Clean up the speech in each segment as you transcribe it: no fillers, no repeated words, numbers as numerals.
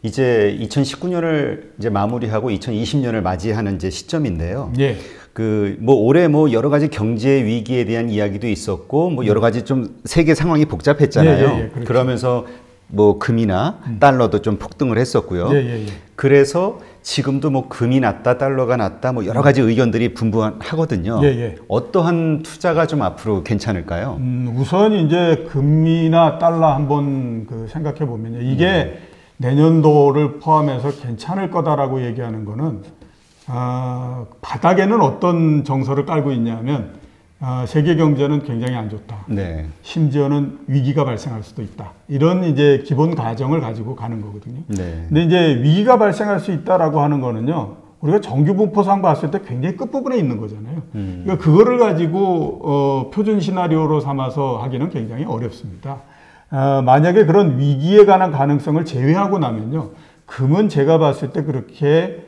이제 2019년을 이제 마무리하고 2020년을 맞이하는 이제 시점인데요. 예. 그 뭐 올해 뭐 여러 가지 경제 위기에 대한 이야기도 있었고 뭐 여러 가지 좀 세계 상황이 복잡했잖아요. 그렇죠. 그러면서 뭐 금이나 달러도 좀 폭등을 했었고요. 그래서 지금도 뭐 금이 낮다, 달러가 낮다, 뭐 여러 가지 의견들이 분분하거든요. 어떠한 투자가 좀 앞으로 괜찮을까요? 우선 이제 금이나 달러 한번 그 생각해 보면요. 이게 내년도를 포함해서 괜찮을 거다라고 얘기하는 거는 바닥에는 어떤 정서를 깔고 있냐면 세계 경제는 굉장히 안 좋다. 심지어는 위기가 발생할 수도 있다. 이런 이제 기본 가정을 가지고 가는 거거든요. 근데 이제 위기가 발생할 수 있다라고 하는 거는요. 우리가 정규 분포상 봤을 때 굉장히 끝부분에 있는 거잖아요. 그러니까 그거를 가지고 표준 시나리오로 삼아서 하기는 굉장히 어렵습니다. 만약에 그런 위기에 관한 가능성을 제외하고 나면요. 금은 제가 봤을 때 그렇게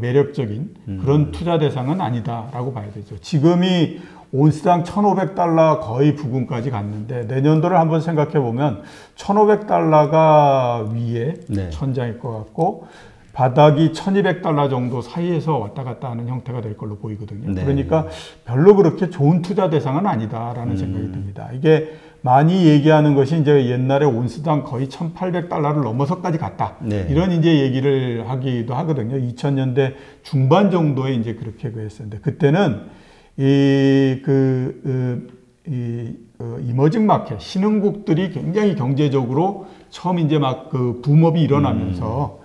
매력적인 그런 투자 대상은 아니다라고 봐야 되죠. 지금이 온스당 1,500달러 거의 부근까지 갔는데 내년도를 한번 생각해 보면 1,500달러가 위에 천장일 것 같고 바닥이 1,200달러 정도 사이에서 왔다 갔다 하는 형태가 될 걸로 보이거든요. 그러니까 별로 그렇게 좋은 투자 대상은 아니다라는 생각이 듭니다. 이게 많이 얘기하는 것이 이제 옛날에 온스당 거의 1,800달러를 넘어서까지 갔다. 이런 이제 얘기를 하기도 하거든요. 2000년대 중반 정도에 이제 그렇게 했었는데 그때는 이머징 마켓, 신흥국들이 굉장히 경제적으로 처음 이제 막 그 붐업이 일어나면서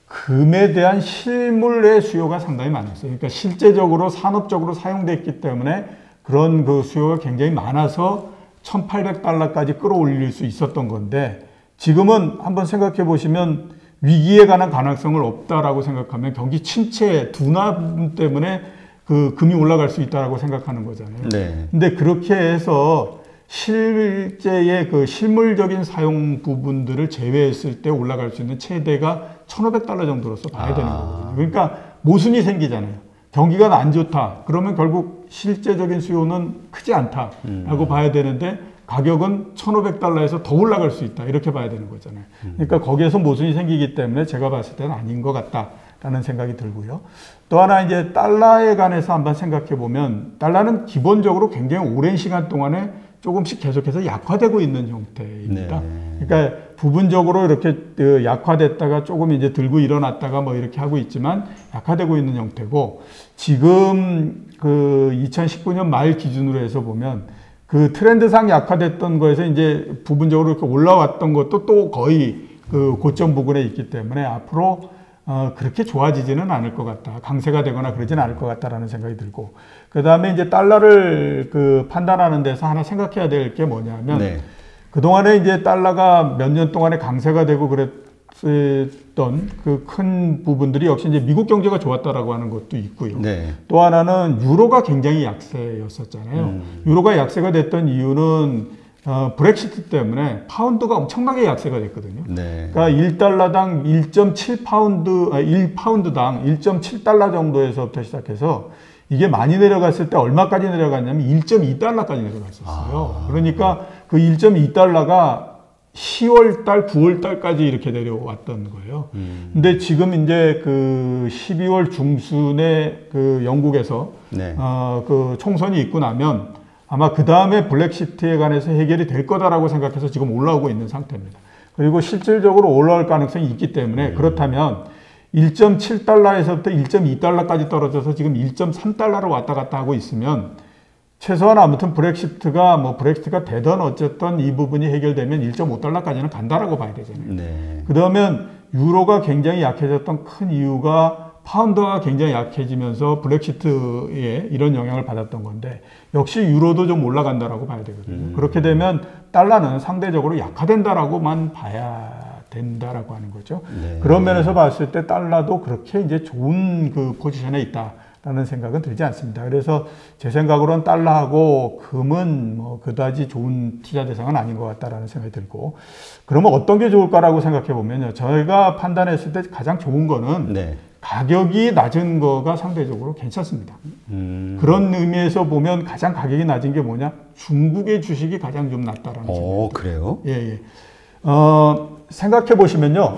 금에 대한 실물의 수요가 상당히 많았어요. 그러니까 실제적으로 산업적으로 사용됐기 때문에 그런 그 수요가 굉장히 많아서 1,800달러까지 끌어올릴 수 있었던 건데 지금은 한번 생각해 보시면 위기에 관한 가능성을 없다라고 생각하면 경기 침체 둔화 때문에 그 금이 올라갈 수 있다라고 생각하는 거잖아요. 근데 그렇게 해서 실제의 그 실물적인 사용 부분들을 제외했을 때 올라갈 수 있는 최대가 1,500달러 정도로서 봐야 되는 거거든요. 그러니까 모순이 생기잖아요. 경기가 안 좋다. 그러면 결국 실제적인 수요는 크지 않다라고 봐야 되는데 가격은 1,500달러에서 더 올라갈 수 있다. 이렇게 봐야 되는 거잖아요. 그러니까 거기에서 모순이 생기기 때문에 제가 봤을 때는 아닌 것 같다라는 생각이 들고요. 또 하나 이제 달러에 관해서 한번 생각해 보면 달러는 기본적으로 굉장히 오랜 시간 동안에 조금씩 계속해서 약화되고 있는 형태입니다. 그러니까 부분적으로 이렇게 약화됐다가 조금 이제 들고 일어났다가 뭐 이렇게 하고 있지만 약화되고 있는 형태고 지금 그 2019년 말 기준으로 해서 보면 그 트렌드상 약화됐던 거에서 이제 부분적으로 이렇게 올라왔던 것도 또 거의 그 고점 부근에 있기 때문에 앞으로 그렇게 좋아지지는 않을 것 같다. 강세가 되거나 그러지는 않을 것 같다라는 생각이 들고 그 다음에 이제 달러를 그 판단하는 데서 하나 생각해야 될 게 뭐냐면 그동안에 이제 달러가 몇 년 동안에 강세가 되고 그랬던 그 큰 부분들이 역시 이제 미국 경제가 좋았다라고 하는 것도 있고요. 또 하나는 유로가 굉장히 약세였었잖아요. 유로가 약세가 됐던 이유는 브렉시트 때문에 파운드가 엄청나게 약세가 됐거든요. 그러니까 1달러당 1파운드당 1.7달러 정도에서부터 시작해서 이게 많이 내려갔을 때 얼마까지 내려갔냐면 1.2달러까지 내려갔었어요. 그러니까 그 1.2달러가 10월달, 9월달까지 이렇게 내려왔던 거예요. 근데 지금 이제 그 12월 중순에 그 영국에서 그 총선이 있고 나면 아마 그 다음에 브렉시트에 관해서 해결이 될 거다라고 생각해서 지금 올라오고 있는 상태입니다. 그리고 실질적으로 올라올 가능성이 있기 때문에 그렇다면 1.7달러에서부터 1.2달러까지 떨어져서 지금 1.3달러로 왔다 갔다 하고 있으면 최소한 아무튼 브렉시트가 되든 어쨌든 이 부분이 해결되면 1.5달러까지는 간다라고 봐야 되잖아요. 그러면 유로가 굉장히 약해졌던 큰 이유가 파운드가 굉장히 약해지면서 브렉시트에 이런 영향을 받았던 건데 역시 유로도 좀 올라간다라고 봐야 되거든요. 그렇게 되면 달러는 상대적으로 약화된다라고만 봐야 된다라고 하는 거죠. 그런 면에서 봤을 때 달러도 그렇게 이제 좋은 그 포지션에 있다라는 생각은 들지 않습니다. 그래서 제 생각으로는 달러하고 금은 뭐 그다지 좋은 투자 대상은 아닌 것 같다라는 생각이 들고 그러면 어떤 게 좋을까라고 생각해 보면요. 저희가 판단했을 때 가장 좋은 거는 가격이 낮은 거가 상대적으로 괜찮습니다. 그런 의미에서 보면 가장 가격이 낮은 게 뭐냐? 중국의 주식이 가장 좀 낮다라는 생각이 그래요? 생각해 보시면요.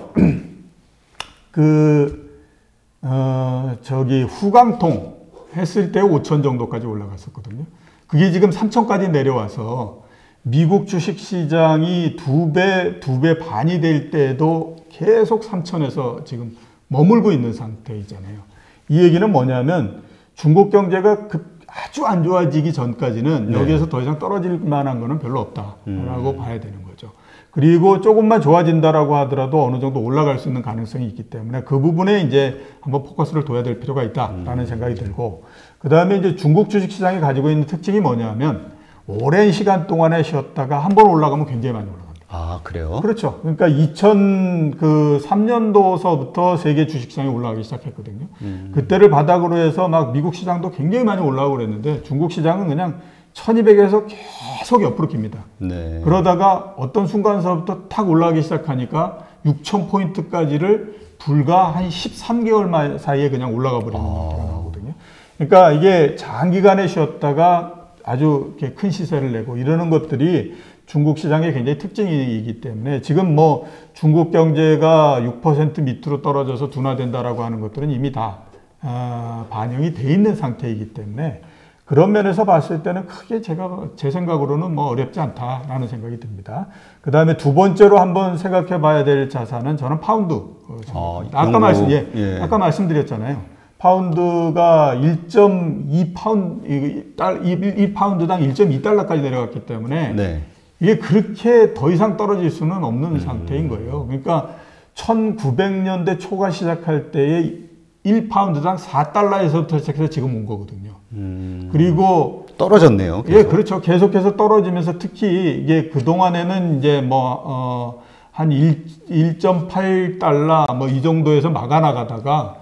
후강통 했을 때 5천 정도까지 올라갔었거든요. 그게 지금 3천까지 내려와서 미국 주식시장이 두 배 반이 될 때도 계속 3천에서 지금 머물고 있는 상태이잖아요. 이 얘기는 뭐냐면 중국 경제가 아주 안 좋아지기 전까지는 여기에서 더 이상 떨어질 만한 거는 별로 없다라고 봐야 되는 거죠. 그리고 조금만 좋아진다라고 하더라도 어느 정도 올라갈 수 있는 가능성이 있기 때문에 그 부분에 이제 한번 포커스를 둬야 될 필요가 있다라는 생각이 들고, 그 다음에 이제 중국 주식시장이 가지고 있는 특징이 뭐냐면 오랜 시간 동안에 쉬었다가 한번 올라가면 굉장히 많이 올라갑니다. 아, 그래요? 그렇죠. 그러니까 2003년도서부터 세계 주식시장이 올라가기 시작했거든요. 그때를 바닥으로 해서 막 미국 시장도 굉장히 많이 올라가고 그랬는데 중국 시장은 그냥 1200에서 계속 옆으로 깁니다. 네. 그러다가 어떤 순간서부터 탁 올라가기 시작하니까 6000포인트까지를 불과 한 13개월 사이에 그냥 올라가 버리는 상태가 나오거든요. 그러니까 이게 장기간에 쉬었다가 아주 이렇게 큰 시세를 내고 이러는 것들이 중국 시장의 굉장히 특징이기 때문에 지금 뭐 중국 경제가 6% 밑으로 떨어져서 둔화된다라고 하는 것들은 이미 다 반영이 돼 있는 상태이기 때문에 그런 면에서 봤을 때는 크게 제 생각으로는 뭐 어렵지 않다라는 생각이 듭니다. 그 다음에 두 번째로 한번 생각해 봐야 될 자산은 저는 파운드. 아까 말씀드렸잖아요. 파운드가 1파운드당 1.2달러까지 내려갔기 때문에 네. 이게 그렇게 더 이상 떨어질 수는 없는 상태인 거예요. 그러니까 1900년대 초가 시작할 때에 1파운드당 4달러에서부터 시작해서 지금 온 거거든요. 그리고 떨어졌네요. 계속. 예, 그렇죠. 계속해서 떨어지면서 특히 이게 그동안에는 이제 한 1.8달러 뭐 이 정도에서 막아나가다가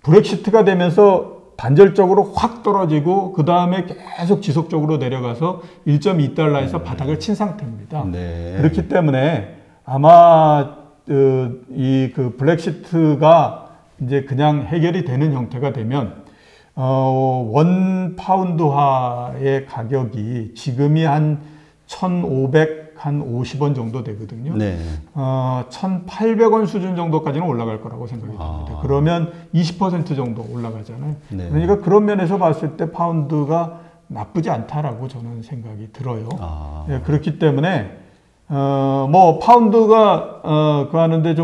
브렉시트가 되면서 단절적으로 확 떨어지고 그 다음에 계속 지속적으로 내려가서 1.2달러에서 바닥을 친 상태입니다. 네. 그렇기 때문에 아마 이 브렉시트가 이제 그냥 해결이 되는 형태가 되면 원 파운드화의 가격이 지금이 한 1,550원 정도 되거든요. 네. 1,800원 수준 정도까지는 올라갈 거라고 생각이 듭니다. 그러면 20% 정도 올라가잖아요. 네. 그러니까 그런 면에서 봤을 때 파운드가 나쁘지 않다라고 저는 생각이 들어요. 네, 그렇기 때문에 뭐 파운드가 하는데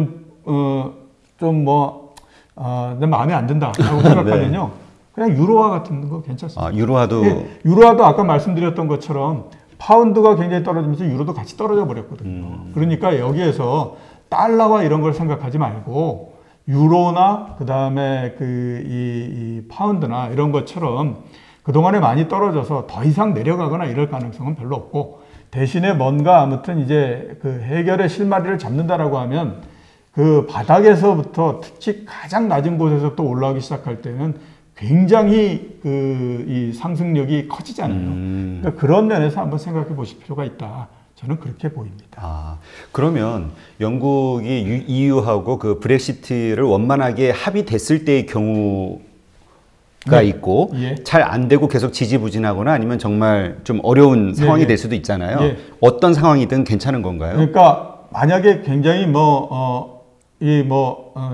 내 마음에 안 든다라고 생각하면요. 네. 그냥 유로화 같은 거 괜찮습니다. 유로화도? 네, 유로화도 아까 말씀드렸던 것처럼 파운드가 굉장히 떨어지면서 유로도 같이 떨어져 버렸거든요. 그러니까 여기에서 달러와 이런 걸 생각하지 말고 유로나 그 다음에 이 파운드나 이런 것처럼 그동안에 많이 떨어져서 더 이상 내려가거나 이럴 가능성은 별로 없고, 대신에 뭔가 아무튼 이제 그 해결의 실마리를 잡는다라고 하면 그 바닥에서부터 특히 가장 낮은 곳에서 또 올라가기 시작할 때는 굉장히 이 상승력이 커지잖아요. 그러니까 그런 면에서 한번 생각해 보실 필요가 있다. 저는 그렇게 보입니다. 그러면 영국이 EU하고 그 브렉시트를 원만하게 합의됐을 때의 경우가 있고, 잘 안 되고 계속 지지부진하거나 아니면 정말 좀 어려운 상황이 될 수도 있잖아요. 어떤 상황이든 괜찮은 건가요? 그러니까 만약에 굉장히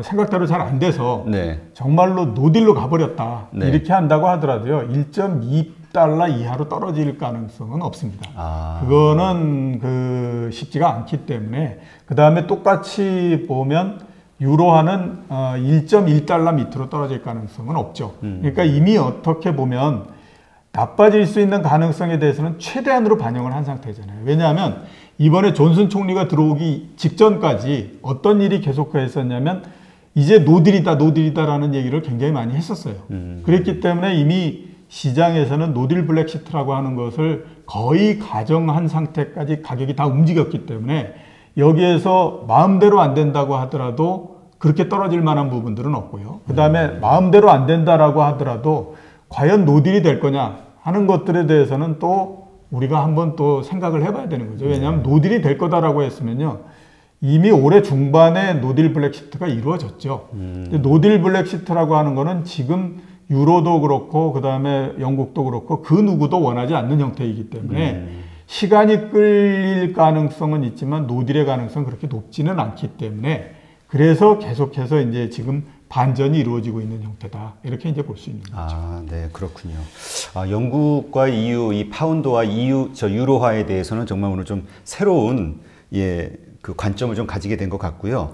생각대로 잘 안 돼서 정말로 노딜로 가버렸다 이렇게 한다고 하더라도요 1.2달러 이하로 떨어질 가능성은 없습니다. 그거는 쉽지가 않기 때문에, 그 다음에 똑같이 보면 유로화는 1.1달러 밑으로 떨어질 가능성은 없죠. 그러니까 이미 어떻게 보면 나빠질 수 있는 가능성에 대해서는 최대한으로 반영을 한 상태잖아요. 왜냐하면 이번에 존슨 총리가 들어오기 직전까지 어떤 일이 계속했었냐면 이제 노딜이다라는 얘기를 굉장히 많이 했었어요. 그랬기 때문에 이미 시장에서는 노딜 블랙시트라고 하는 것을 거의 가정한 상태까지 가격이 다 움직였기 때문에 여기에서 마음대로 안 된다고 하더라도 그렇게 떨어질 만한 부분들은 없고요. 그 다음에 마음대로 안 된다라고 하더라도 과연 노딜이 될 거냐 하는 것들에 대해서는 또 우리가 한번 또 생각을 해봐야 되는 거죠. 왜냐하면 노딜이 될 거다라고 했으면요, 이미 올해 중반에 노딜 블랙시트가 이루어졌죠. 노딜 블랙시트라고 하는 거는 지금 유로도 그렇고 그 다음에 영국도 그렇고 그 누구도 원하지 않는 형태이기 때문에 시간이 끌릴 가능성은 있지만 노딜의 가능성은 그렇게 높지는 않기 때문에 그래서 계속해서 이제 지금 반전이 이루어지고 있는 형태다. 이렇게 이제 볼 수 있는 거죠. 아, 네, 그렇군요. 영국과 EU, 이 파운드와 유로화에 대해서는 정말 오늘 좀 새로운 그 관점을 좀 가지게 된 것 같고요.